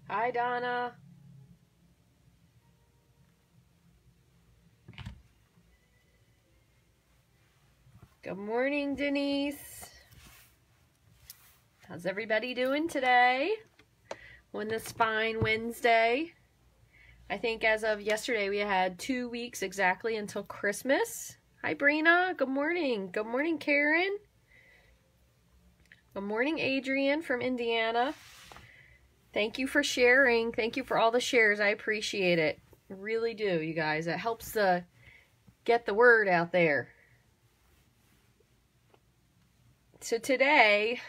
Hi, Donna. Good morning, Denise. How's everybody doing today on this fine Wednesday? I think as of yesterday, we had 2 weeks exactly until Christmas. Hi, Brina. Good morning. Good morning, Karen. Good morning, Adrian from Indiana. Thank you for sharing. Thank you for all the shares. I appreciate it. I really do, you guys. It helps get the word out there. So today,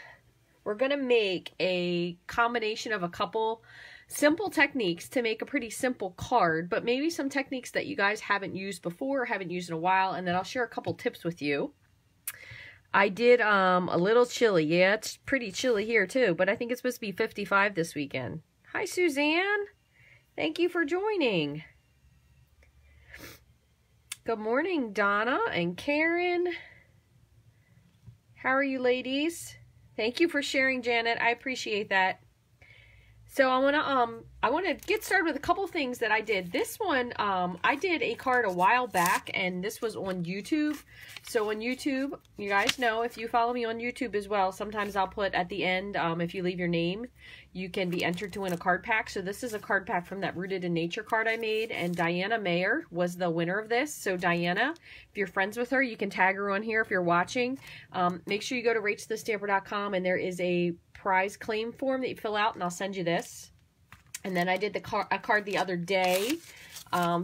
we're going to make a combination of a couple simple techniques to make a pretty simple card, but maybe some techniques that you guys haven't used before, haven't used in a while, and then I'll share a couple tips with you. I did a little chilly. Yeah, it's pretty chilly here too, but I think it's supposed to be 55 this weekend. Hi, Suzanne. Thank you for joining. Good morning, Donna and Karen. How are you, ladies? Thank you for sharing, Janet. I appreciate that. So I want to get started with a couple things that I did. This one, I did a card a while back, and this was on YouTube. So on YouTube, you guys know, if you follow me on YouTube as well, sometimes I'll put at the end, if you leave your name, you can be entered to win a card pack. So this is a card pack from that Rooted in Nature card I made, and Diana Mayer was the winner of this. So Diana, if you're friends with her, you can tag her on here if you're watching. Make sure you go to Rachthestamper.com, and there is a prize claim form that you fill out, and I'll send you this. And then I did a card the other day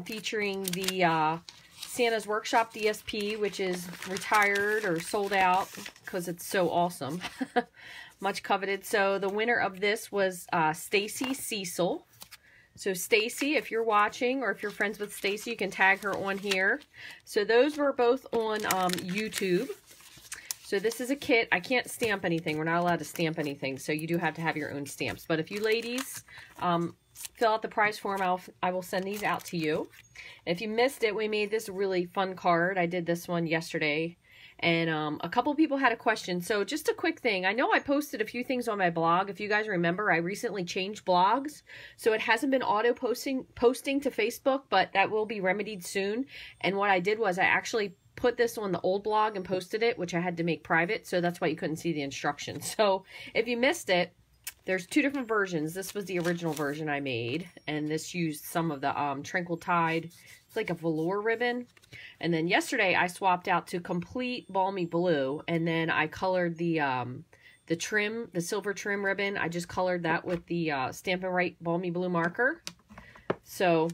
featuring the Santa's Workshop DSP, which is retired or sold out because it's so awesome. Much coveted. So the winner of this was Stacy Cecil. So Stacy, if you're watching or if you're friends with Stacy, you can tag her on here. So those were both on YouTube. So this is a kit. I can't stamp anything. We're not allowed to stamp anything, so you do have to have your own stamps. But if you ladies fill out the prize form, I will send these out to you. And if you missed it, we made this really fun card. I did this one yesterday, and a couple people had a question. So just a quick thing. I know I posted a few things on my blog. If you guys remember, I recently changed blogs, so it hasn't been auto posting to Facebook, but that will be remedied soon. And what I did was I actually put this on the old blog and posted it, which I had to make private, so that's why you couldn't see the instructions. So if you missed it, there's two different versions. This was the original version I made, and this used some of the Tranquil Tide. It's like a velour ribbon. And then yesterday I swapped out to complete balmy blue, and then I colored the trim, the silver trim ribbon. I just colored that with the Stampin' Right balmy blue marker. So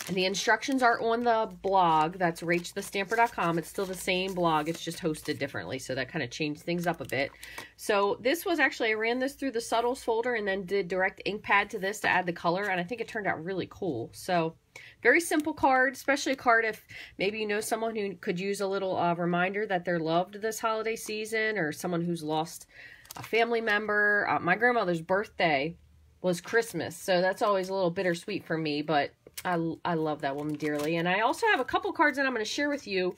and the instructions are on the blog. That's Rachthestamper.com. It's still the same blog. It's just hosted differently, so that kind of changed things up a bit. So this was actually, I ran this through the Subtles folder and then did direct ink pad to this to add the color, and I think it turned out really cool. So very simple card, especially a card if maybe you know someone who could use a little reminder that they're loved this holiday season, or someone who's lost a family member. My grandmother's birthday was Christmas, so that's always a little bittersweet for me, but I love that woman dearly. And I also have a couple cards that I'm going to share with you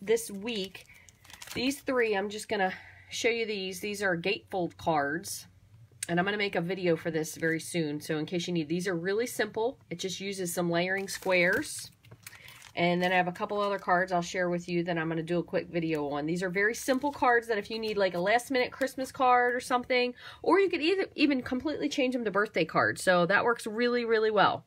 this week. These three, I'm just going to show you these. These are gatefold cards, and I'm going to make a video for this very soon. So in case you need, these are really simple. It just uses some layering squares. And then I have a couple other cards I'll share with you that I'm going to do a quick video on. These are very simple cards that if you need like a last minute Christmas card or something, or you could even completely change them to birthday cards. So that works really, really well.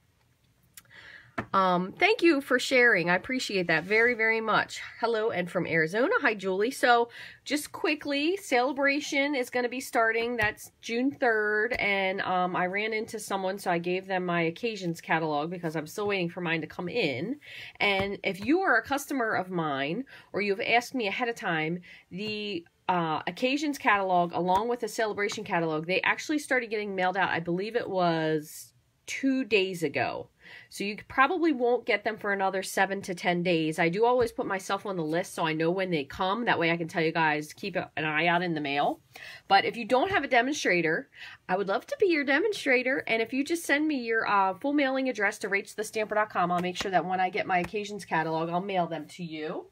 Thank you for sharing. I appreciate that very, very much. Hello, and from Arizona. Hi, Julie. So just quickly, Celebration is going to be starting. That's June 3rd, and I ran into someone, so I gave them my Occasions catalog because I'm still waiting for mine to come in. And if you are a customer of mine, or you've asked me ahead of time, the Occasions catalog, along with the Celebration catalog, they actually started getting mailed out, I believe it was 2 days ago. So you probably won't get them for another 7 to 10 days. I do always put myself on the list so I know when they come. That way I can tell you guys, keep an eye out in the mail. But if you don't have a demonstrator, I would love to be your demonstrator. And if you just send me your full mailing address to Rachthestamper.com, I'll make sure that when I get my Occasions catalog, I'll mail them to you.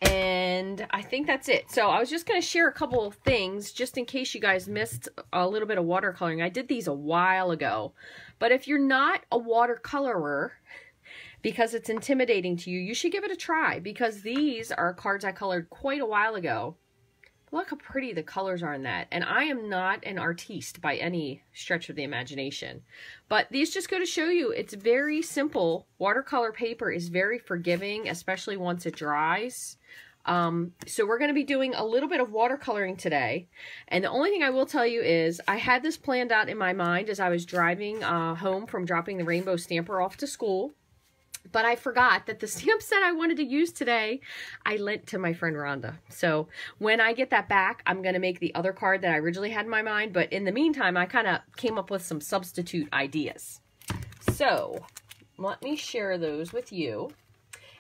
And I think that's it. So I was just going to share a couple of things just in case you guys missed a little bit of watercoloring. I did these a while ago. But if you're not a watercolorer, because it's intimidating to you, you should give it a try, because these are cards I colored quite a while ago. Look how pretty the colors are in that. And I am not an artiste by any stretch of the imagination. But these just go to show you it's very simple. Watercolor paper is very forgiving, especially once it dries. So we're going to be doing a little bit of watercoloring today. And the only thing I will tell you is I had this planned out in my mind as I was driving home from dropping the rainbow stamper off to school. But I forgot that the stamp set I wanted to use today, I lent to my friend Rhonda. So when I get that back, I'm going to make the other card that I originally had in my mind. But in the meantime, I kind of came up with some substitute ideas. So let me share those with you.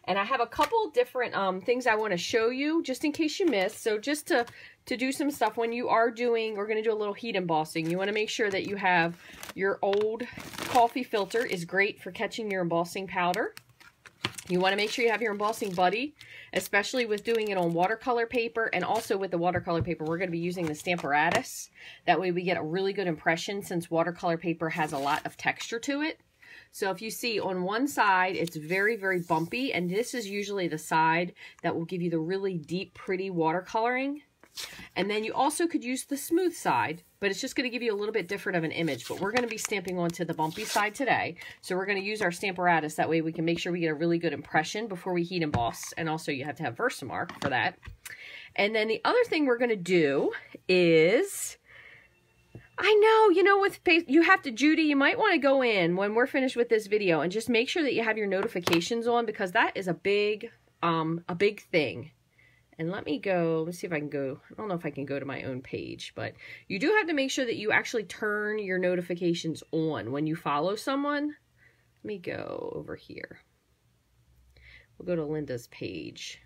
And I have a couple different things I want to show you just in case you missed. So just to do some stuff when you are doing, we're going to do a little heat embossing. You want to make sure that you have your old coffee filter is great for catching your embossing powder. You want to make sure you have your embossing buddy, especially with doing it on watercolor paper, and also with the watercolor paper, we're going to be using the Stamparatus. That way we get a really good impression since watercolor paper has a lot of texture to it. So if you see on one side, it's very, very bumpy, and this is usually the side that will give you the really deep, pretty watercoloring. And then you also could use the smooth side, but it's just going to give you a little bit different of an image. But we're going to be stamping onto the bumpy side today. So we're going to use our Stamparatus. That way we can make sure we get a really good impression before we heat emboss. And also you have to have Versamark for that. And then the other thing we're going to do is, I know, you know, with you have to, Judy, you might want to go in when we're finished with this video and just make sure that you have your notifications on, because that is a big thing. And let me go, let's see if I can go, I don't know if I can go to my own page, but you do have to make sure that you actually turn your notifications on when you follow someone. Let me go over here. We'll go to Linda's page.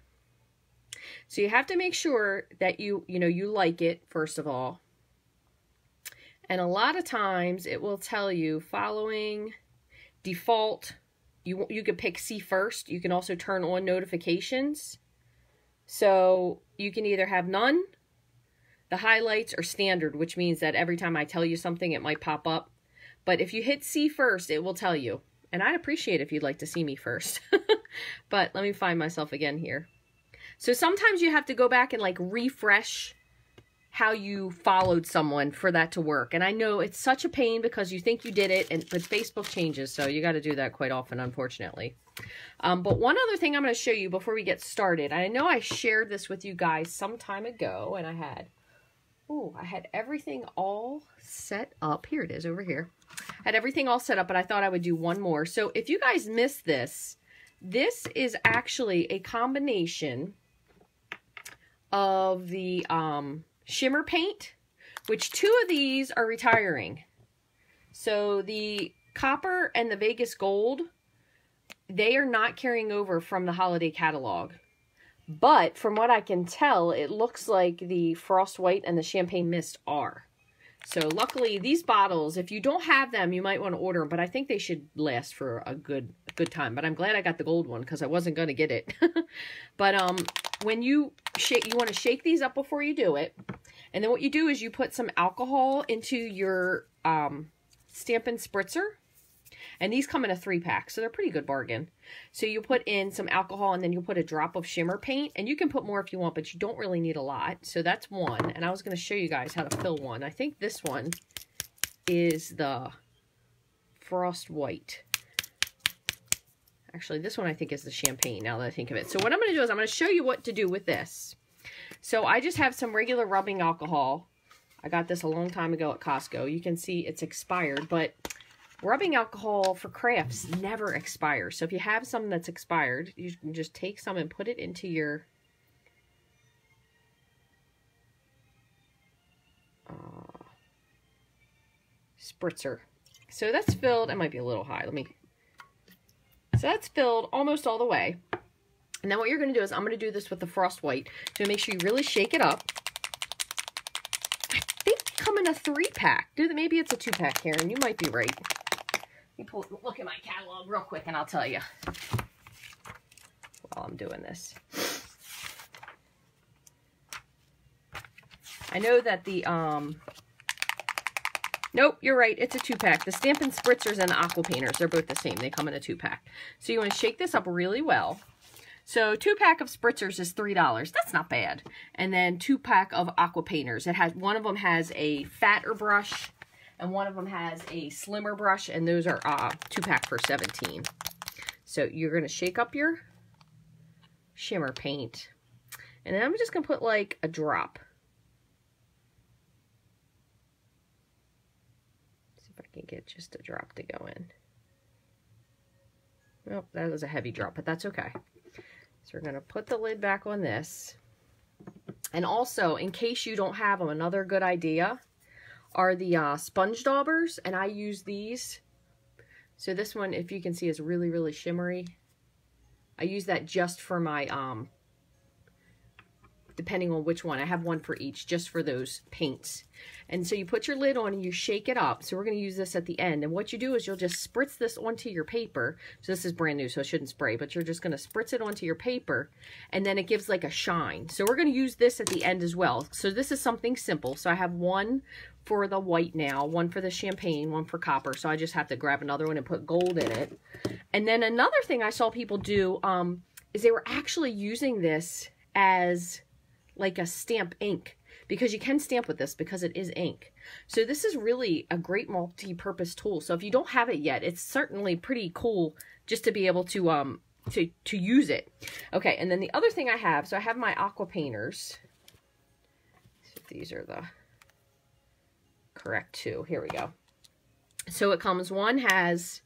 So you have to make sure that you like it, first of all. And a lot of times it will tell you following default, you could pick see first. You can also turn on notifications. So you can either have none, the highlights, or standard, which means that every time I tell you something, it might pop up. But if you hit see first, it will tell you. And I'd appreciate it if you'd like to see me first. But let me find myself again here. So sometimes you have to go back and like refresh how you followed someone for that to work. And I know it's such a pain because you think you did it, but Facebook changes, so you got to do that quite often, unfortunately. But one other thing I'm going to show you before we get started. I know I shared this with you guys some time ago, and I had everything all set up. Here it is over here. I had everything all set up, but I thought I would do one more. So if you guys missed this, this is actually a combination of the shimmer paint, which two of these are retiring. So the copper and the Vegas gold, they are not carrying over from the holiday catalog. But from what I can tell, it looks like the Frost White and the Champagne Mist are. So luckily, these bottles, if you don't have them, you might want to order them. But I think they should last for a good time. But I'm glad I got the gold one because I wasn't going to get it. But when you shake, you want to shake these up before you do it. And then what you do is you put some alcohol into your Stampin' Spritzer. And these come in a 3-pack, so they're a pretty good bargain. So you put in some alcohol, and then you put a drop of shimmer paint. And you can put more if you want, but you don't really need a lot. So that's one. And I was going to show you guys how to fill one. I think this one is the Frost White. Actually, this one I think is the Champagne, now that I think of it. So what I'm going to do is I'm going to show you what to do with this. So I just have some regular rubbing alcohol. I got this a long time ago at Costco. You can see it's expired, but rubbing alcohol for crafts never expires. So if you have some that's expired, you can just take some and put it into your spritzer. So that's filled. It might be a little high. So that's filled almost all the way. And then what you're going to do is I'm going to do this with the Frost White. So make sure you really shake it up. I think they come in a 3-pack. Maybe it's a 2-pack, Karen. You might be right. Let me look at my catalog real quick and I'll tell you while I'm doing this. I know that the, nope, you're right, it's a 2-pack. The Stampin' Spritzers and the Aqua Painters, they're both the same. They come in a 2-pack. So you want to shake this up really well. So 2-pack of Spritzers is $3. That's not bad. And then 2-pack of Aqua Painters. It has, one of them has a fatter brush and one of them has a slimmer brush, and those are 2-pack for $17. So you're going to shake up your shimmer paint. And then I'm just going to put like a drop. See if I can get just a drop to go in. Nope, that was a heavy drop, but that's okay. So we're going to put the lid back on this. And also, in case you don't have them, another good idea are the sponge daubers. And I use these. So this one, if you can see, is really, really shimmery. I use that just for my, depending on which one. I have one for each, just for those paints. And so you put your lid on and you shake it up. So we're going to use this at the end. And what you do is you'll just spritz this onto your paper. So this is brand new, so it shouldn't spray, but you're just going to spritz it onto your paper, and then it gives like a shine. So we're going to use this at the end as well. So this is something simple. So I have one for the white now, one for the champagne, one for copper. So I just have to grab another one and put gold in it. And then another thing I saw people do is they were actually using this as like a stamp ink, because you can stamp with this because it is ink. So this is really a great multi-purpose tool. So if you don't have it yet, it's certainly pretty cool just to be able to use it. Okay, and then the other thing I have, so I have my Aqua Painters. So these are the correct two. Here we go. So it comes, one has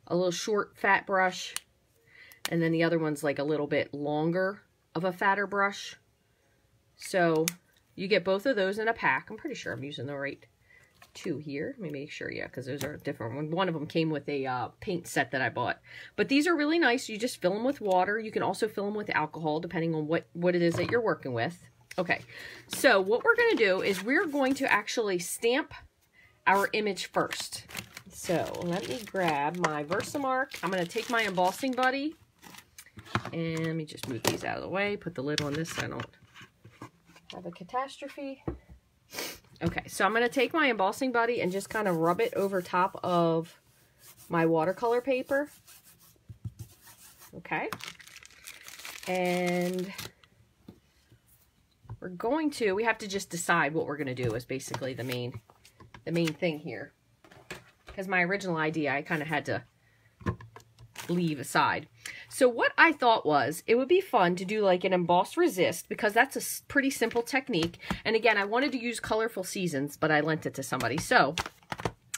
a little short fat brush, and then the other one's like a little bit longer of a fatter brush. So you get both of those in a pack. I'm pretty sure I'm using the right two here. Let me make sure, yeah, because those are different. One of them came with a paint set that I bought. But these are really nice. You just fill them with water. You can also fill them with alcohol, depending on what it is that you're working with. Okay, so what we're going to do is we're going to actually stamp our image first. So let me grab my Versamark. I'm going to take my embossing buddy. And let me just move these out of the way. Put the lid on this so I don't have a catastrophe. Okay, so I'm going to take my embossing buddy and just kind of rub it over top of my watercolor paper. Okay. And we have to just decide what we're going to do is basically the main thing here. Because my original idea I kind of had to leave aside. So what I thought was it would be fun to do like an emboss resist, because that's a pretty simple technique. And again, I wanted to use Colorful Seasons, but I lent it to somebody. So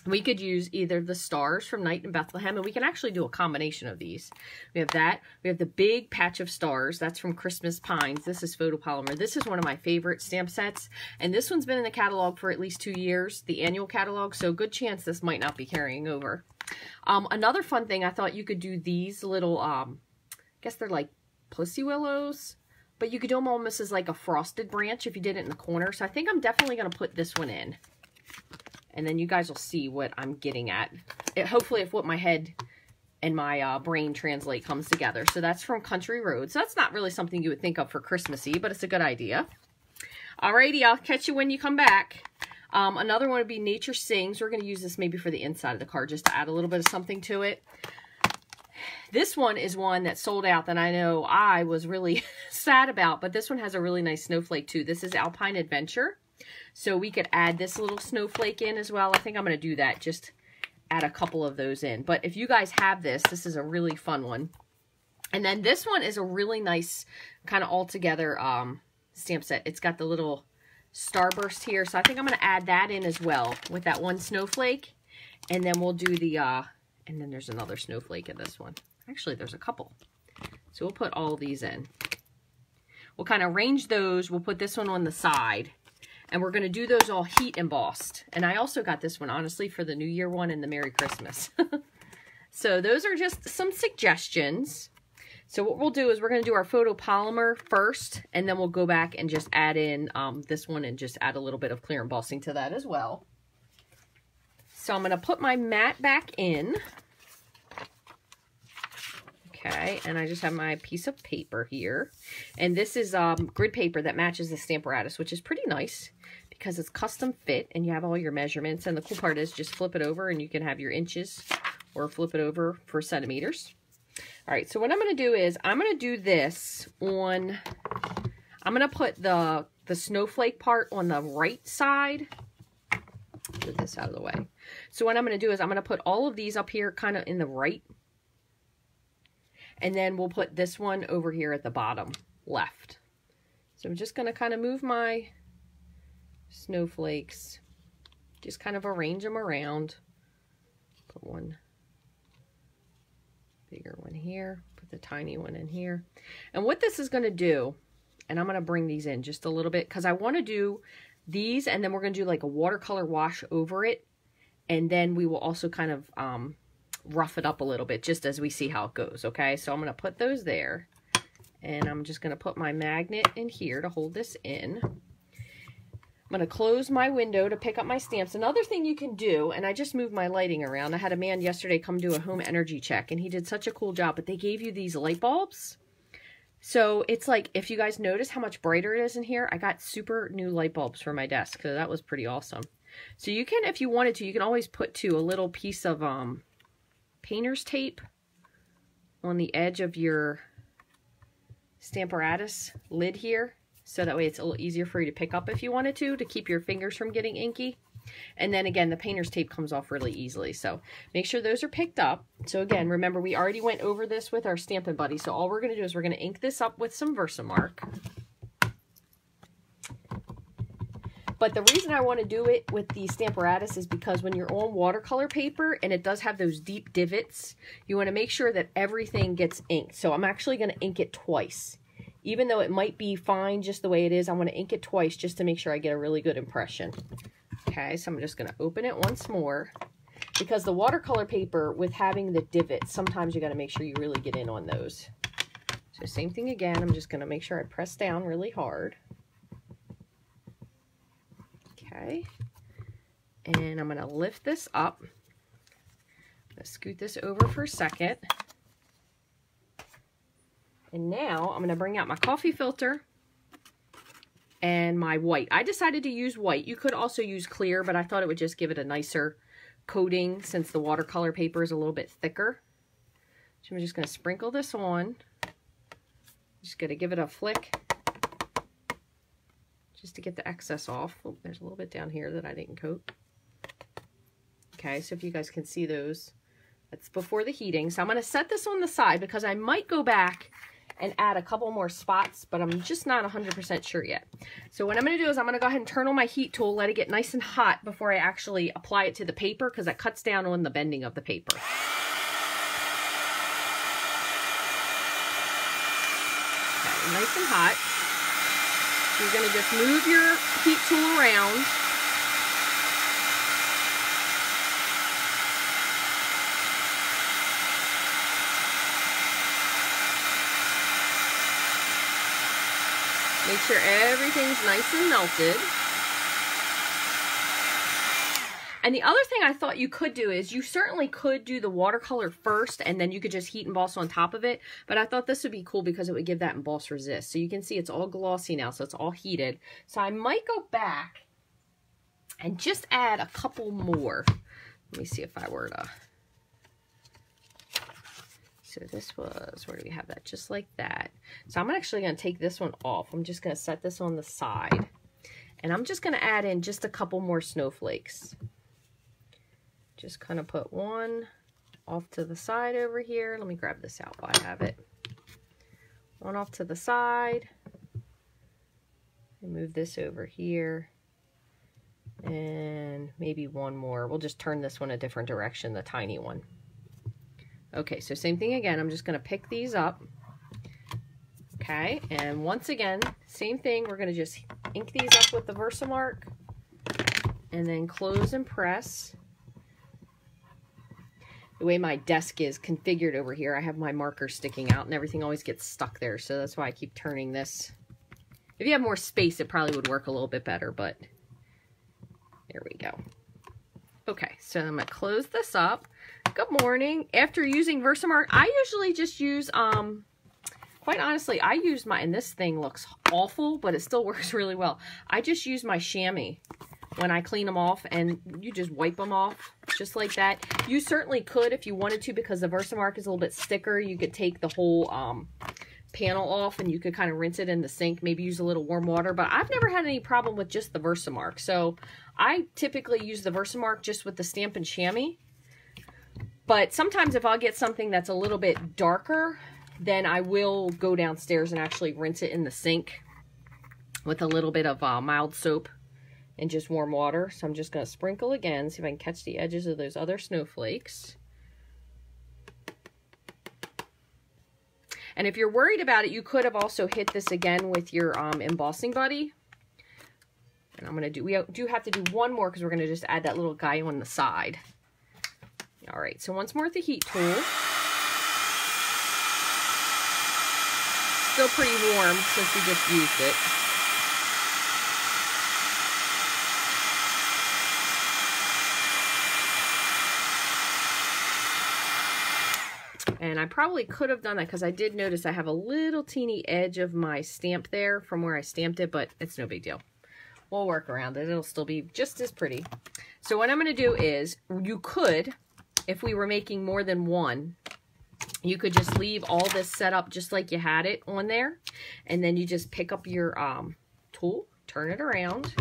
we could use either the stars from Night in Bethlehem, and we can actually do a combination of these. We have that. We have the big patch of stars. That's from Christmas Pines. This is photopolymer. This is one of my favorite stamp sets, and this one's been in the catalog for at least 2 years, the annual catalog, so good chance this might not be carrying over. Another fun thing, I thought you could do these little, I guess they're like pussy willows, but you could do them almost as like a frosted branch if you did it in the corner. So I think I'm definitely going to put this one in. And then you guys will see what I'm getting at. Hopefully if what my head and my brain translate comes together. So that's from Country Roads. So that's not really something you would think of for Christmassy, but it's a good idea. Alrighty, I'll catch you when you come back. Another one would be Nature Sings. We're going to use this maybe for the inside of the card just to add a little bit of something to it. This one is one that sold out that I know I was really sad about, but this one has a really nice snowflake too. This is Alpine Adventure. So we could add this little snowflake in as well. I think I'm going to do that, just add a couple of those in. But if you guys have this, this is a really fun one. And then this one is a really nice kind of all-together stamp set. It's got the little starburst here, so I think I'm going to add that in as well with that one snowflake. And then we'll do the, and then there's another snowflake in this one. Actually, there's a couple. So we'll put all these in. We'll kind of arrange those. We'll put this one on the side. And we're going to do those all heat embossed. And I also got this one, honestly, for the New Year one and the Merry Christmas. So those are just some suggestions. So what we'll do is we're going to do our photopolymer first, and then we'll go back and just add in this one and just add a little bit of clear embossing to that as well. So I'm going to put my mat back in. Okay, and I just have my piece of paper here. And this is grid paper that matches the Stamparatus, which is pretty nice because it's custom fit and you have all your measurements. And the cool part is just flip it over and you can have your inches or flip it over for centimeters. All right, so what I'm going to do is I'm going to do this on, I'm going to put the snowflake part on the right side. Get this out of the way. So what I'm going to do is I'm going to put all of these up here kind of in the right. And then we'll put this one over here at the bottom left. So I'm just going to kind of move my snowflakes, just kind of arrange them around. Put one bigger one here, put the tiny one in here. And what this is going to do, and I'm going to bring these in just a little bit because I want to do these and then we're going to do like a watercolor wash over it. And then we will also kind of rough it up a little bit just as we see how it goes. Okay, so I'm going to put those there. And I'm just going to put my magnet in here to hold this in. I'm going to close my window to pick up my stamps. Another thing you can do, and I just moved my lighting around. I had a man yesterday come do a home energy check, and he did such a cool job, but they gave you these light bulbs. So it's like, if you guys notice how much brighter it is in here, I got super new light bulbs for my desk, so that was pretty awesome. So you can, if you wanted to, you can always put a little piece of painter's tape on the edge of your Stamparatus lid here, so that way it's a little easier for you to pick up if you wanted to keep your fingers from getting inky. And then again, the painter's tape comes off really easily, so make sure those are picked up. So again, remember we already went over this with our Stampin' Buddy, so all we're going to do is we're going to ink this up with some Versamark. But the reason I want to do it with the Stamparatus is because when you're on watercolor paper and it does have those deep divots, you want to make sure that everything gets inked. So I'm actually going to ink it twice. Even though it might be fine just the way it is, I want to ink it twice just to make sure I get a really good impression. Okay, so I'm just going to open it once more. Because the watercolor paper, with having the divots, sometimes you got to make sure you really get in on those. So same thing again, I'm just going to make sure I press down really hard. Okay, and I'm going to lift this up. I'm going to scoot this over for a second. And now I'm going to bring out my coffee filter and my white. I decided to use white. You could also use clear, but I thought it would just give it a nicer coating since the watercolor paper is a little bit thicker. So I'm just going to sprinkle this on. Just going to give it a flick just to get the excess off. Oh, there's a little bit down here that I didn't coat. Okay, so if you guys can see those, that's before the heating. So I'm going to set this on the side because I might go back and add a couple more spots, but I'm just not 100% sure yet. So what I'm going to do is I'm going to go ahead and turn on my heat tool, let it get nice and hot before I actually apply it to the paper because that cuts down on the bending of the paper. Okay, nice and hot. So you're going to just move your heat tool around. Make sure everything's nice and melted. And the other thing I thought you could do is you certainly could do the watercolor first and then you could just heat emboss on top of it. But I thought this would be cool because it would give that emboss resist. So you can see it's all glossy now, so it's all heated. So I might go back and just add a couple more. Let me see if I were to... So this was, where do we have that? Just like that. So I'm actually going to take this one off. I'm just going to set this on the side. And I'm just going to add in just a couple more snowflakes. Just kind of put one off to the side over here. Let me grab this out while I have it. One off to the side. And move this over here. And maybe one more. We'll just turn this one a different direction, the tiny one. Okay, so same thing again. I'm just going to pick these up. Okay, and once again, same thing. We're going to just ink these up with the Versamark and then close and press. The way my desk is configured over here, I have my marker sticking out and everything always gets stuck there. So that's why I keep turning this. If you have more space, it probably would work a little bit better, but there we go. Okay, so I'm going to close this up. Good morning. After using Versamark, I usually just use quite honestly, I use my, and this thing looks awful, but it still works really well. I just use my chamois when I clean them off, and you just wipe them off just like that. You certainly could if you wanted to, because the Versamark is a little bit thicker. You could take the whole panel off and you could kind of rinse it in the sink, maybe use a little warm water, but I've never had any problem with just the Versamark. So I typically use the Versamark just with the Stampin' chamois. But sometimes if I'll get something that's a little bit darker, then I will go downstairs and actually rinse it in the sink with a little bit of mild soap and just warm water. So I'm just going to sprinkle again, see if I can catch the edges of those other snowflakes. And if you're worried about it, you could have also hit this again with your embossing buddy. And I'm going to do, we do have to do one more because we're going to just add that little guy on the side. All right, so once more with the heat tool. Still pretty warm since we just used it. And I probably could have done that because I did notice I have a little teeny edge of my stamp there from where I stamped it, but it's no big deal. We'll work around it. It'll still be just as pretty. So what I'm going to do is, you could, if we were making more than one, you could just leave all this set up just like you had it on there. And then you just pick up your tool, turn it around.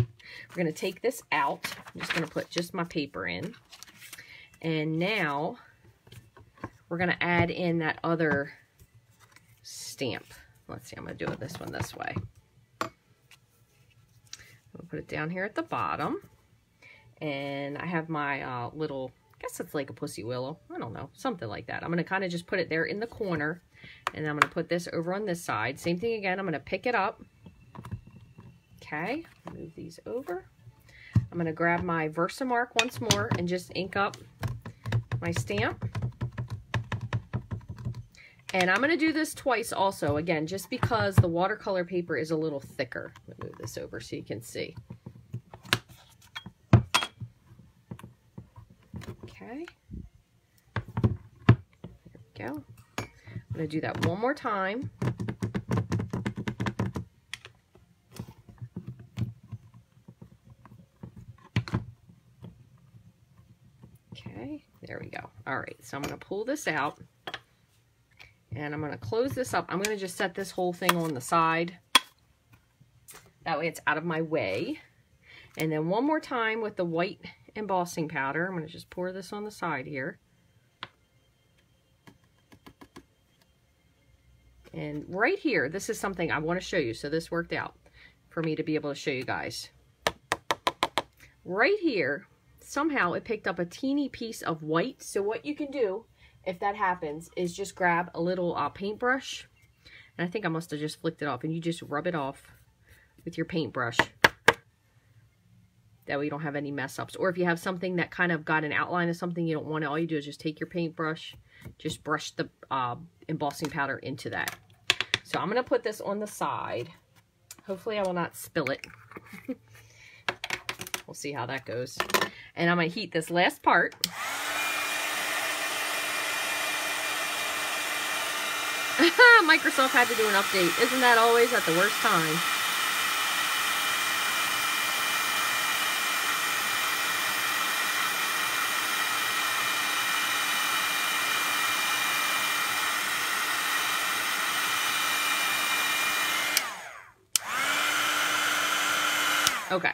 We're going to take this out. I'm just going to put just my paper in. And now we're going to add in that other stamp. Let's see, I'm going to do it this one this way. I'll put it down here at the bottom. And I have my little, I guess it's like a pussy willow. I don't know, something like that. I'm going to kind of just put it there in the corner. And I'm going to put this over on this side. Same thing again, I'm going to pick it up. Okay, move these over. I'm going to grab my Versamark once more and just ink up my stamp. And I'm going to do this twice also, again, just because the watercolor paper is a little thicker. Let me move this over so you can see. Okay. There we go. I'm going to do that one more time. Okay, there we go. All right, so I'm going to pull this out. And I'm going to close this up. I'm going to just set this whole thing on the side. That way it's out of my way. And then one more time with the white embossing powder. I'm going to just pour this on the side here. And right here, this is something I want to show you. So this worked out for me to be able to show you guys. Right here, somehow it picked up a teeny piece of white. So what you can do, if that happens, is just grab a little paintbrush. And I think I must have just flicked it off. And you just rub it off with your paintbrush. That way you don't have any mess ups. Or if you have something that kind of got an outline of something you don't want, all you do is just take your paintbrush, just brush the embossing powder into that. So I'm going to put this on the side. Hopefully I will not spill it. We'll see how that goes. And I'm going to heat this last part. Microsoft had to do an update. Isn't that always at the worst time? Okay.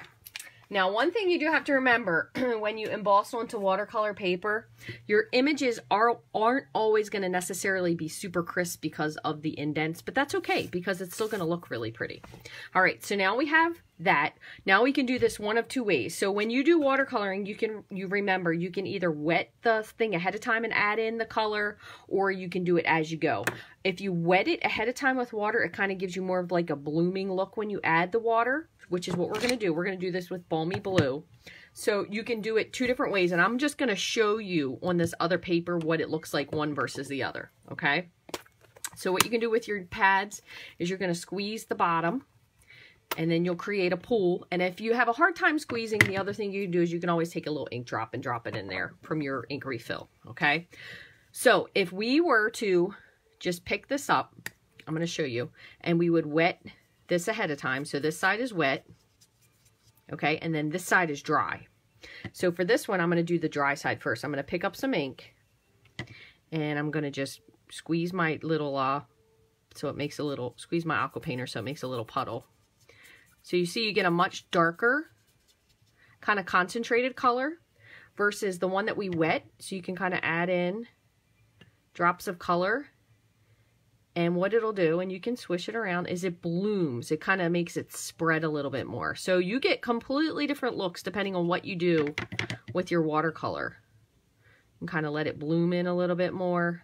Now, one thing you do have to remember when you emboss onto watercolor paper, your images aren't always going to necessarily be super crisp because of the indents, but that's okay because it's still going to look really pretty. All right, so now we have that. Now we can do this one of two ways. So when you do watercoloring, you remember you can either wet the thing ahead of time and add in the color, or you can do it as you go. If you wet it ahead of time with water, it kind of gives you more of like a blooming look when you add the water, which is what we're going to do. We're going to do this with Balmy Blue. So you can do it two different ways, and I'm just going to show you on this other paper what it looks like one versus the other, okay? So what you can do with your pads is you're going to squeeze the bottom, and then you'll create a pool. And if you have a hard time squeezing, the other thing you can do is you can always take a little ink drop and drop it in there from your ink refill, okay? So if we were to just pick this up, I'm going to show you. And we would wet this ahead of time. So this side is wet. Okay, and then this side is dry. So for this one, I'm going to do the dry side first. I'm going to pick up some ink. And I'm going to just squeeze my little, squeeze my aqua painter so it makes a little puddle. So you see you get a much darker, kind of concentrated color versus the one that we wet. So you can kind of add in drops of color. And what it'll do, and you can swish it around, is it blooms. It kind of makes it spread a little bit more. So you get completely different looks depending on what you do with your watercolor. And kind of let it bloom in a little bit more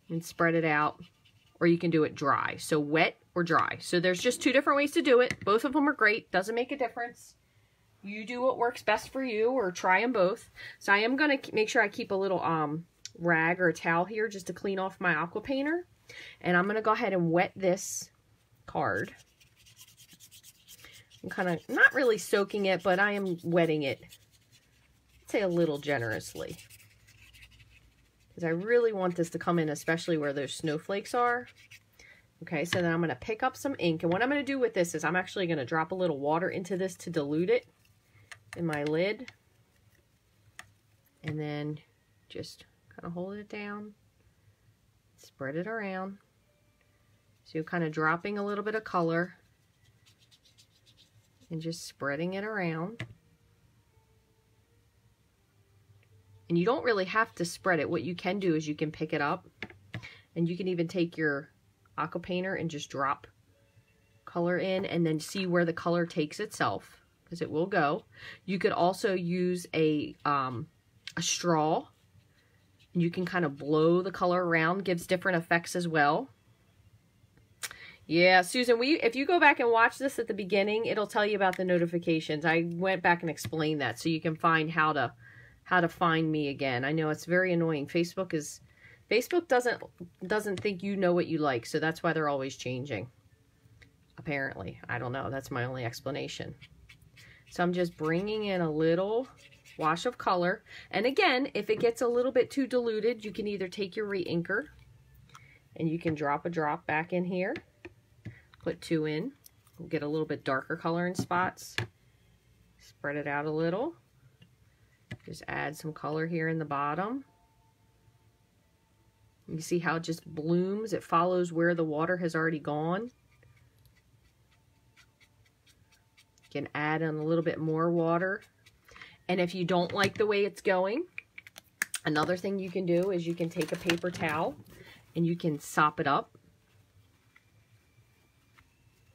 and spread it out, or you can do it dry. So wet or dry. So there's just two different ways to do it. Both of them are great. Doesn't make a difference. You do what works best for you, or try them both. So I am going to make sure I keep a little rag or a towel here just to clean off my aqua painter. And I'm going to go ahead and wet this card. I'm kind of not really soaking it, but I am wetting it. Say a little generously, because I really want this to come in, especially where those snowflakes are. Okay, so then I'm going to pick up some ink, and what I'm going to do with this is I'm actually going to drop a little water into this to dilute it in my lid, and then just kind of hold it down, spread it around. So you're kind of dropping a little bit of color and just spreading it around. And you don't really have to spread it. What you can do is you can pick it up, and you can even take your aqua painter and just drop color in and then see where the color takes itself, because it will go. You could also use a straw, and you can kind of blow the color around, gives different effects as well. Yeah, Susan, if you go back and watch this at the beginning, it'll tell you about the notifications. I went back and explained that so you can find how to find me again. I know it's very annoying. Facebook doesn't think you know what you like, so that's why they're always changing. Apparently, I don't know. That's my only explanation. So I'm just bringing in a little wash of color, and again, if it gets a little bit too diluted, you can either take your re-inker and you can drop a drop back in here, put two in, get a little bit darker color in spots, spread it out a little. Just add some color here in the bottom. You see how it just blooms? It follows where the water has already gone. You can add in a little bit more water. And if you don't like the way it's going, another thing you can do is you can take a paper towel and you can sop it up.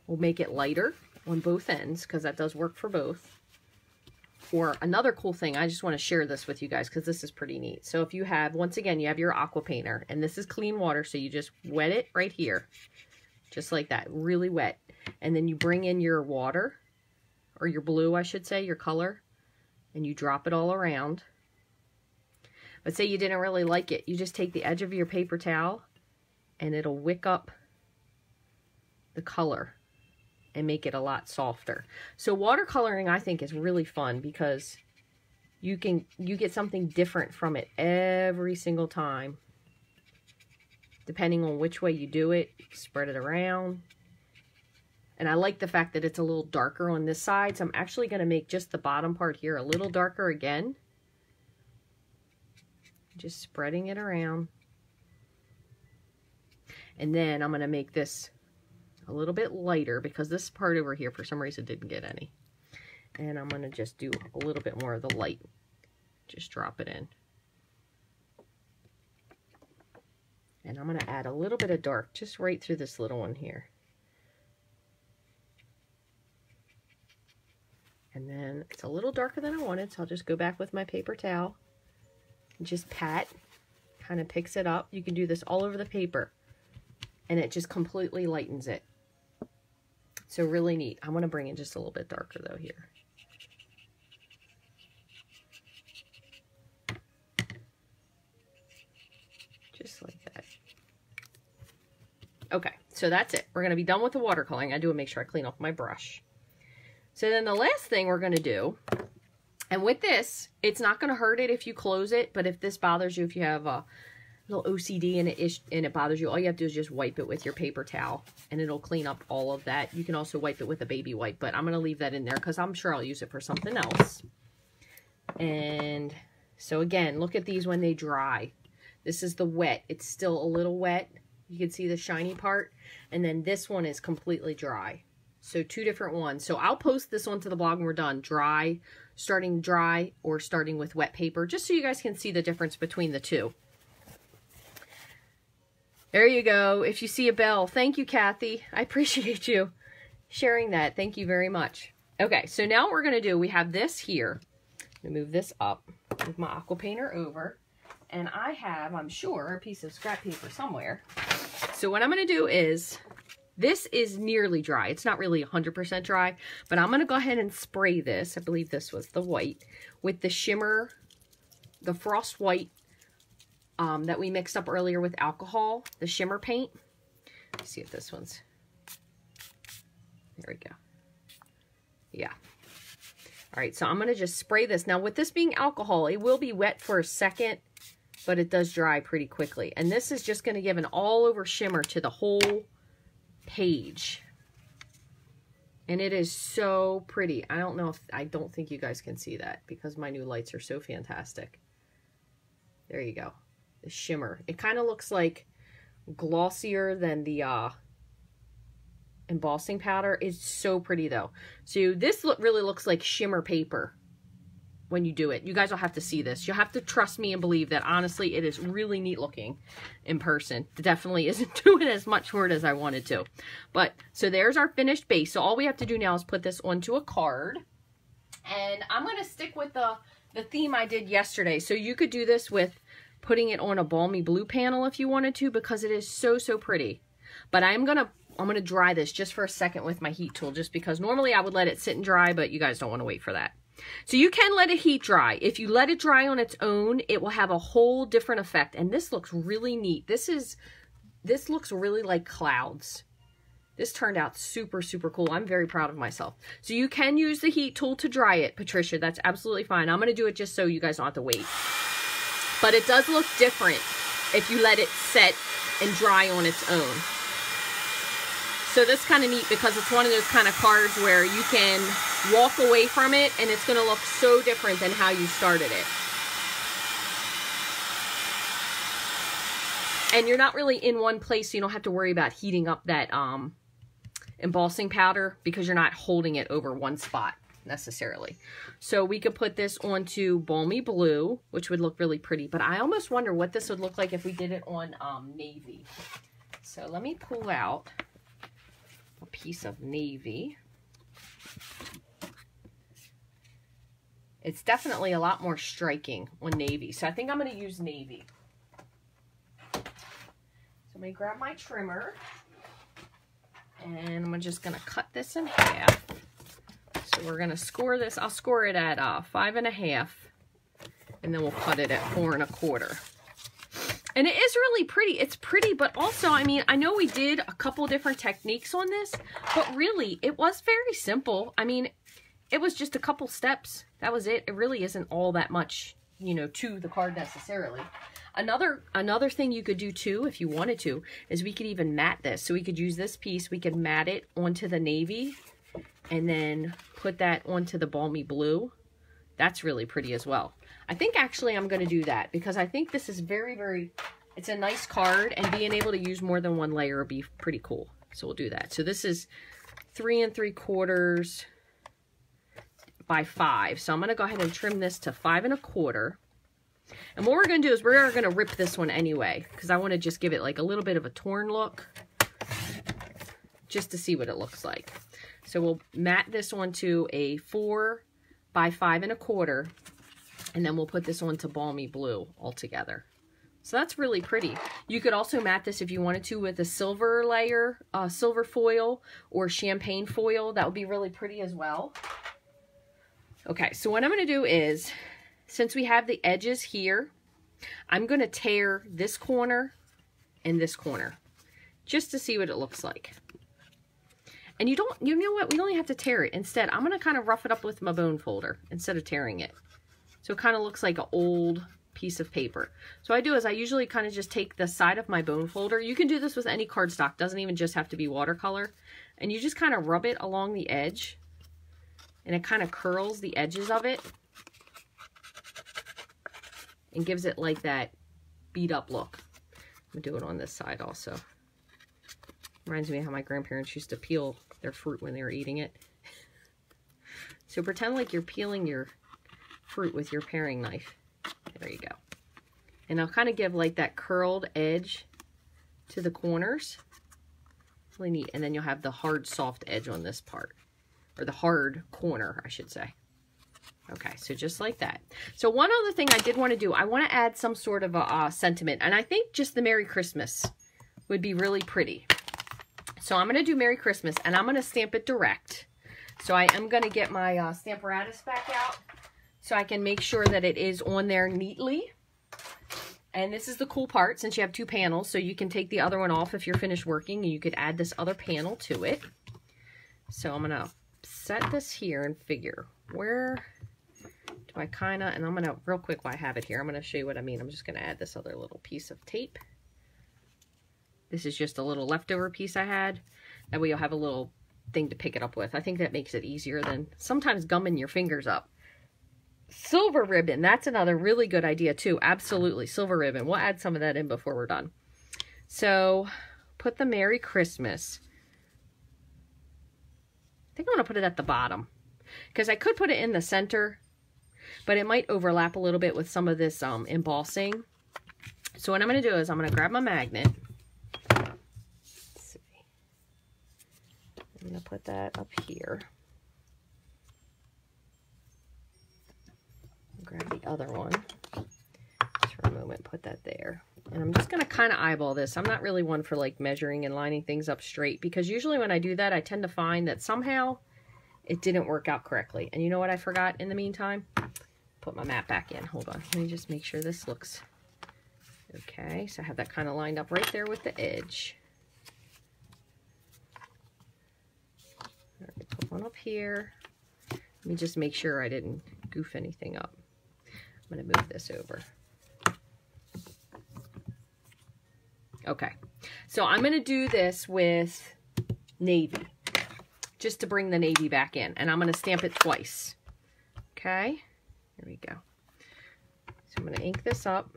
We'll make it lighter on both ends, because that does work for both. Or another cool thing, I just want to share this with you guys because this is pretty neat. So if you have, once again, you have your aqua painter, and this is clean water, so you just wet it right here, just like that, really wet. And then you bring in your water, or your blue, I should say, your color, and you drop it all around. But say you didn't really like it, you just take the edge of your paper towel, and it'll wick up the color and make it a lot softer. So watercoloring, I think, is really fun because you get something different from it every single time. Depending on which way you do it, spread it around. And I like the fact that it's a little darker on this side, so I'm actually going to make just the bottom part here a little darker again. Just spreading it around. And then I'm going to make this a little bit lighter because this part over here for some reason didn't get any. And I'm going to just do a little bit more of the light. Just drop it in. And I'm going to add a little bit of dark just right through this little one here. And then it's a little darker than I wanted, so I'll just go back with my paper towel and just pat. Kind of picks it up. You can do this all over the paper. And it just completely lightens it. So really neat. I want to bring it just a little bit darker though here. Just like that. Okay, so that's it. We're going to be done with the watercoloring. I do make sure I clean off my brush. So then the last thing we're going to do, and with this, it's not going to hurt it if you close it, but if this bothers you, if you have little OCD and it bothers you, all you have to do is just wipe it with your paper towel and it'll clean up all of that. You can also wipe it with a baby wipe, but I'm going to leave that in there because I'm sure I'll use it for something else. And so again, look at these when they dry. This is the wet. It's still a little wet. You can see the shiny part. And then this one is completely dry. So two different ones. So I'll post this one to the blog when we're done. Dry, starting dry, or starting with wet paper, just so you guys can see the difference between the two. There you go. If you see a bell, thank you, Kathy. I appreciate you sharing that. Thank you very much. Okay, so now what we're going to do, we have this here. I'm going to move this up, move my aqua painter over. And I have, I'm sure, a piece of scrap paper somewhere. So what I'm going to do is, this is nearly dry. It's not really 100% dry, but I'm going to go ahead and spray this. I believe this was the white, with the shimmer, the frost white that we mixed up earlier with alcohol, the shimmer paint. Let's see if this one's, there we go. Yeah. All right, so I'm going to just spray this. Now with this being alcohol, it will be wet for a second, but it does dry pretty quickly. And this is just going to give an all over shimmer to the whole page. And it is so pretty. I don't think you guys can see that because my new lights are so fantastic. There you go. The shimmer. It kind of looks like glossier than the embossing powder. It's so pretty though. So this really looks like shimmer paper when you do it. You guys will have to see this. You'll have to trust me and believe that honestly it is really neat looking in person. It definitely isn't doing as much for it as I wanted to. But so there's our finished base. So all we have to do now is put this onto a card. And I'm going to stick with the theme I did yesterday. So you could do this with putting it on a balmy blue panel if you wanted to, because it is so pretty. But I'm gonna dry this just for a second with my heat tool, just because normally I would let it sit and dry, but you guys don't want to wait for that. So you can let it heat dry. If you let it dry on its own, it will have a whole different effect. And this looks really neat. This looks really like clouds. This turned out super cool. I'm very proud of myself. So you can use the heat tool to dry it, Patricia. That's absolutely fine. I'm going to do it just so you guys don't have to wait. But it does look different if you let it set and dry on its own. So that's kind of neat because it's one of those kind of cards where you can walk away from it and it's going to look so different than how you started it. And you're not really in one place, so you don't have to worry about heating up that embossing powder because you're not holding it over one spot necessarily. So we could put this onto balmy blue, which would look really pretty, but I almost wonder what this would look like if we did it on navy. So let me pull out a piece of navy. It's definitely a lot more striking on navy, so I think I'm going to use navy. So I'm going to grab my trimmer and I'm just going to cut this in half. So we're going to score this. I'll score it at 5.5, and then we'll cut it at 4 1/4. And it is really pretty. It's pretty, but also, I mean, I know we did a couple different techniques on this, but really, it was very simple. I mean, it was just a couple steps. That was it. It really isn't all that much, you know, to the card necessarily. Another thing you could do too, if you wanted to, is we could even mat this. So we could use this piece, we could mat it onto the navy, and then put that onto the balmy blue. That's really pretty as well. I think actually I'm going to do that because I think this is very, it's a nice card, and being able to use more than one layer would be pretty cool. So we'll do that. So this is 3 3/4 by 5. So I'm going to go ahead and trim this to 5 1/4. And what we're going to do is we're going to rip this one anyway, because I want to just give it like a little bit of a torn look, just to see what it looks like. So we'll mat this onto a 4 by 5 1/4, and then we'll put this onto balmy blue altogether. So that's really pretty. You could also mat this if you wanted to with a silver layer, silver foil or champagne foil. That would be really pretty as well. Okay, so what I'm going to do is, since we have the edges here, I'm going to tear this corner and this corner just to see what it looks like. And you know what? We don't have to tear it. Instead, I'm going to kind of rough it up with my bone folder instead of tearing it. So it kind of looks like an old piece of paper. So what I do is I usually kind of just take the side of my bone folder. You can do this with any cardstock. Doesn't even just have to be watercolor. And you just kind of rub it along the edge. And it kind of curls the edges of it. And gives it like that beat up look. I'm going to do it on this side also. Reminds me of how my grandparents used to peel their fruit when they were eating it. So pretend like you're peeling your fruit with your paring knife. There you go. And I'll kind of give like that curled edge to the corners. Really neat. And then you'll have the hard, soft edge on this part. Or the hard corner, I should say. Okay, so just like that. So one other thing I did want to do, I want to add some sort of a sentiment. And I think just the Merry Christmas would be really pretty. So I'm going to do Merry Christmas, and I'm going to stamp it direct. So I am going to get my Stamparatus back out so I can make sure that it is on there neatly. And this is the cool part, since you have two panels, so you can take the other one off if you're finished working, and you could add this other panel to it. So I'm going to set this here and figure where do I kind of, and I'm going to, real quick while I have it here, I'm going to show you what I mean. I'm just going to add this other little piece of tape. This is just a little leftover piece I had. That way you'll have a little thing to pick it up with. I think that makes it easier than sometimes gumming your fingers up. Silver ribbon, that's another really good idea too. Absolutely, silver ribbon. We'll add some of that in before we're done. So, put the Merry Christmas. I think I'm going to put it at the bottom. Because I could put it in the center, but it might overlap a little bit with some of this embossing. So what I'm going to do is I'm going to grab my magnet. I'm going to put that up here. Grab the other one. Just for a moment, put that there. And I'm just going to kind of eyeball this. I'm not really one for like measuring and lining things up straight, because usually when I do that, I tend to find that somehow it didn't work out correctly. And you know what I forgot in the meantime? Put my mat back in. Hold on. Let me just make sure this looks okay. So I have that kind of lined up right there with the edge. All right, put one up here. Let me just make sure I didn't goof anything up. I'm going to move this over. Okay, so I'm going to do this with navy, just to bring the navy back in, and I'm going to stamp it twice. Okay, there we go. So I'm going to ink this up.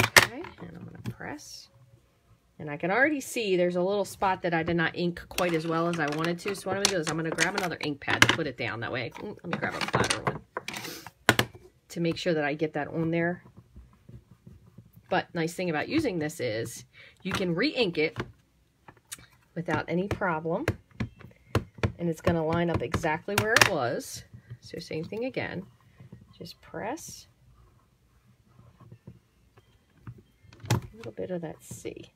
Okay, and I'm going to press. And I can already see there's a little spot that I did not ink quite as well as I wanted to. So what I'm going to do is I'm going to grab another ink pad to put it down. That way, let me grab a flatter one to make sure that I get that on there. But nice thing about using this is you can re-ink it without any problem. And it's going to line up exactly where it was. So same thing again. Just press. A little bit of that C.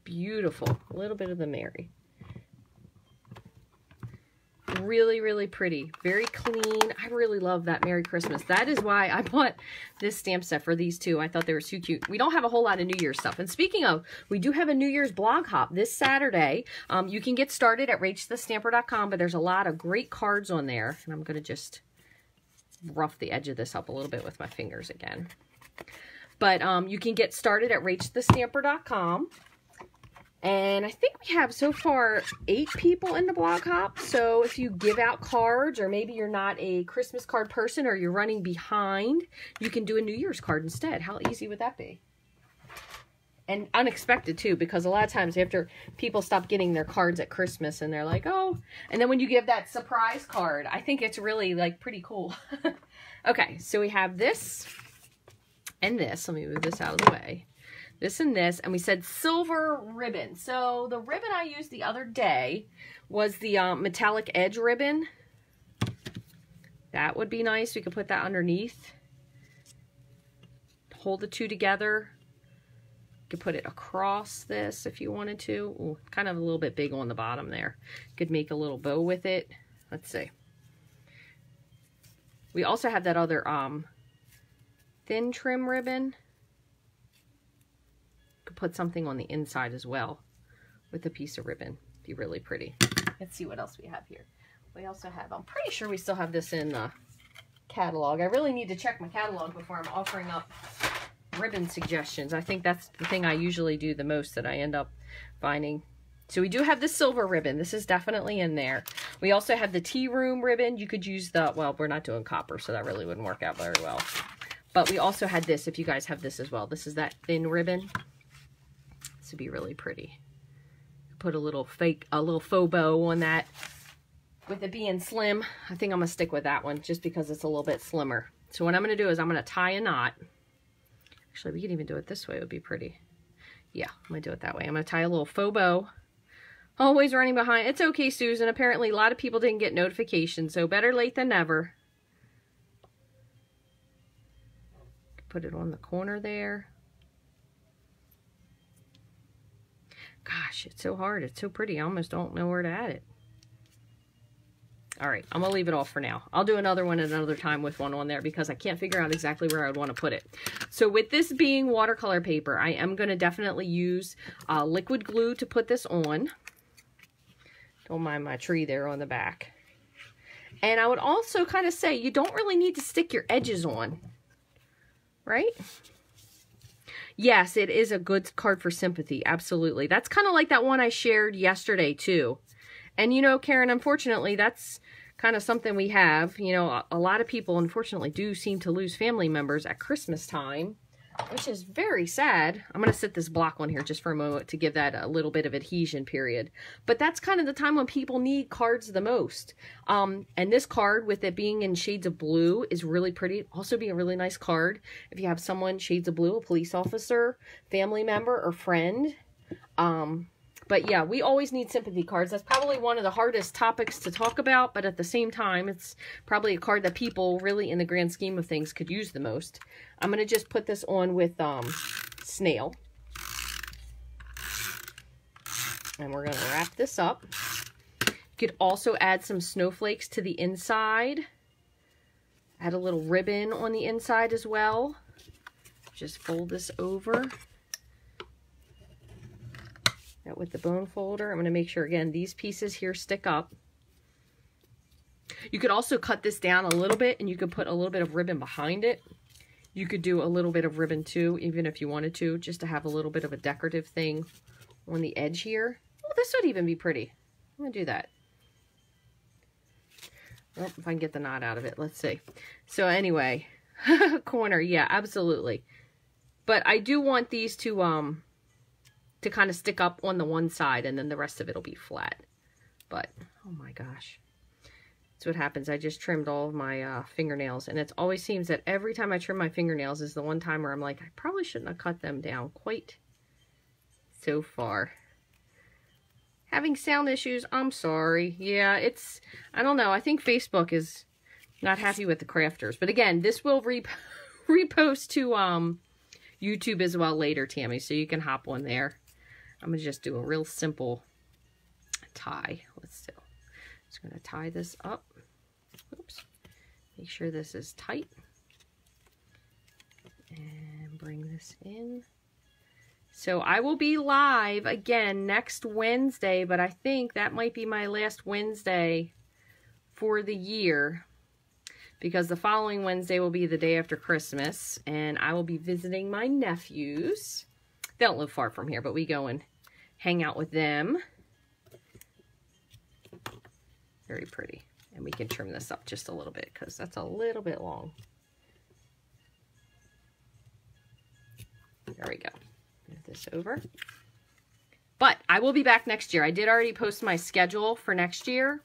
Beautiful. A little bit of the Merry. Really, really pretty. Very clean. I really love that Merry Christmas. That is why I bought this stamp set for these two. I thought they were so cute. We don't have a whole lot of New Year's stuff. And speaking of, we do have a New Year's blog hop this Saturday. You can get started at Rachthestamper.com, but there's a lot of great cards on there. And I'm going to just rough the edge of this up a little bit with my fingers again. But you can get started at Rachthestamper.com. And I think we have so far 8 people in the blog hop. So if you give out cards, or maybe you're not a Christmas card person, or you're running behind, you can do a New Year's card instead. How easy would that be? And unexpected too, because a lot of times after people stop getting their cards at Christmas and they're like, oh, and then when you give that surprise card, I think it's really like pretty cool. Okay, so we have this and this. Let me move this out of the way. This and this, and we said silver ribbon. So the ribbon I used the other day was the metallic edge ribbon. That would be nice. We could put that underneath. Hold the two together. You could put it across this if you wanted to. Ooh, kind of a little bit big on the bottom there. Could make a little bow with it. Let's see. We also have that other thin trim ribbon. Could put something on the inside as well with a piece of ribbon. Be really pretty. Let's see what else we have here. We also have, I'm pretty sure we still have this in the catalog. I really need to check my catalog before I'm offering up ribbon suggestions. I think that's the thing I usually do the most that I end up finding. So we do have the silver ribbon. This is definitely in there. We also have the tea room ribbon. You could use the, well, we're not doing copper, so that really wouldn't work out very well. But we also had this, if you guys have this as well. This is that thin ribbon. This would be really pretty. Put a little faux bow on that. With it being slim, I think I'm going to stick with that one just because it's a little bit slimmer. So what I'm going to do is I'm going to tie a knot. Actually, we can even do it this way. It would be pretty. Yeah, I'm going to do it that way. I'm going to tie a little faux bow. Always running behind. It's okay, Susan. Apparently, a lot of people didn't get notifications, so better late than never. Put it on the corner there. Gosh, it's so hard. It's so pretty. I almost don't know where to add it. All right, I'm going to leave it off for now. I'll do another one at another time with one on there because I can't figure out exactly where I would want to put it. So with this being watercolor paper, I am going to definitely use liquid glue to put this on. Don't mind my tree there on the back. And I would also kind of say you don't really need to stick your edges on, right? Yes, it is a good card for sympathy. Absolutely. That's kind of like that one I shared yesterday too. And you know, Karen, unfortunately, that's kind of something we have. You know, a lot of people unfortunately do seem to lose family members at Christmas time, which is very sad. I'm going to set this block on here just for a moment to give that a little bit of adhesion period. But that's kind of the time when people need cards the most. And this card, with it being in shades of blue, is really pretty. Also be a really nice card if you have someone shades of blue, a police officer, family member, or friend. But yeah, we always need sympathy cards. That's probably one of the hardest topics to talk about, but at the same time, it's probably a card that people really, in the grand scheme of things, could use the most. I'm going to just put this on with snail. And we're going to wrap this up. You could also add some snowflakes to the inside. Add a little ribbon on the inside as well. Just fold this over. With the bone folder, I'm going to make sure, again, these pieces here stick up. You could also cut this down a little bit, and you could put a little bit of ribbon behind it. You could do a little bit of ribbon too, even if you wanted to, just to have a little bit of a decorative thing on the edge here. Oh, this would even be pretty. I'm going to do that. Oh, if I can get the knot out of it. Let's see. So anyway, corner, yeah, absolutely. But I do want these to kind of stick up on the one side, and then the rest of it will be flat. But, oh my gosh. That's what happens. I just trimmed all of my fingernails, and it always seems that every time I trim my fingernails is the one time where I'm like, I probably shouldn't have cut them down quite so far. Having sound issues, I'm sorry. Yeah, it's, I don't know. I think Facebook is not happy with the crafters. But again, this will repost to YouTube as well later, Tammy, so you can hop on there. I'm going to just do a real simple tie. Let's do. Just going to tie this up. Oops. Make sure this is tight. And bring this in. So I will be live again next Wednesday, but I think that might be my last Wednesday for the year, because the following Wednesday will be the day after Christmas, and I will be visiting my nephews. They don't live far from here, but we go and hang out with them. Very pretty. And we can trim this up just a little bit because that's a little bit long. There we go. Move this over. But I will be back next year. I did already post my schedule for next year.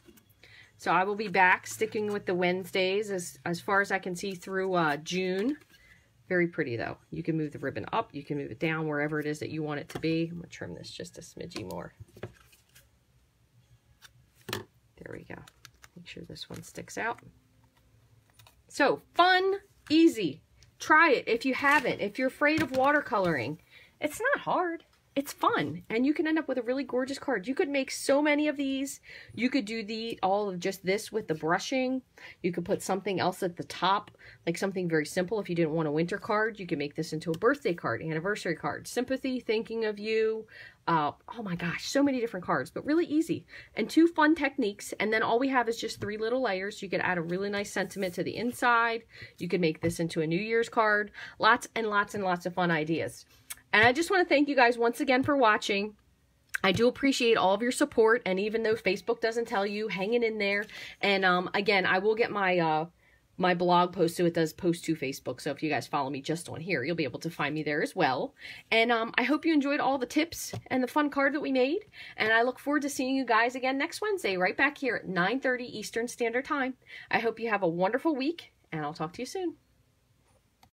So I will be back sticking with the Wednesdays as far as I can see through June. Very pretty though. You can move the ribbon up. You can move it down wherever it is that you want it to be. I'm going to trim this just a smidgy more. There we go. Make sure this one sticks out. So fun, easy. Try it if you haven't. If you're afraid of watercoloring, it's not hard. it's fun, and you can end up with a really gorgeous card. You could make so many of these. You could do all of just this with the brushing. You could put something else at the top, like something very simple. If you didn't want a winter card, you could make this into a birthday card, anniversary card, sympathy, thinking of you. Oh my gosh, so many different cards, but really easy. And 2 fun techniques, and then all we have is just 3 little layers. You could add a really nice sentiment to the inside. You could make this into a New Year's card. Lots and lots and lots of fun ideas. And I just want to thank you guys once again for watching. I do appreciate all of your support, and even though Facebook doesn't tell you, hanging in there. And again, I will get my my blog post, so it does post to Facebook. So if you guys follow me just on here, you'll be able to find me there as well. And I hope you enjoyed all the tips and the fun card that we made. And I look forward to seeing you guys again next Wednesday, right back here at 9:30 Eastern Standard Time. I hope you have a wonderful week, and I'll talk to you soon.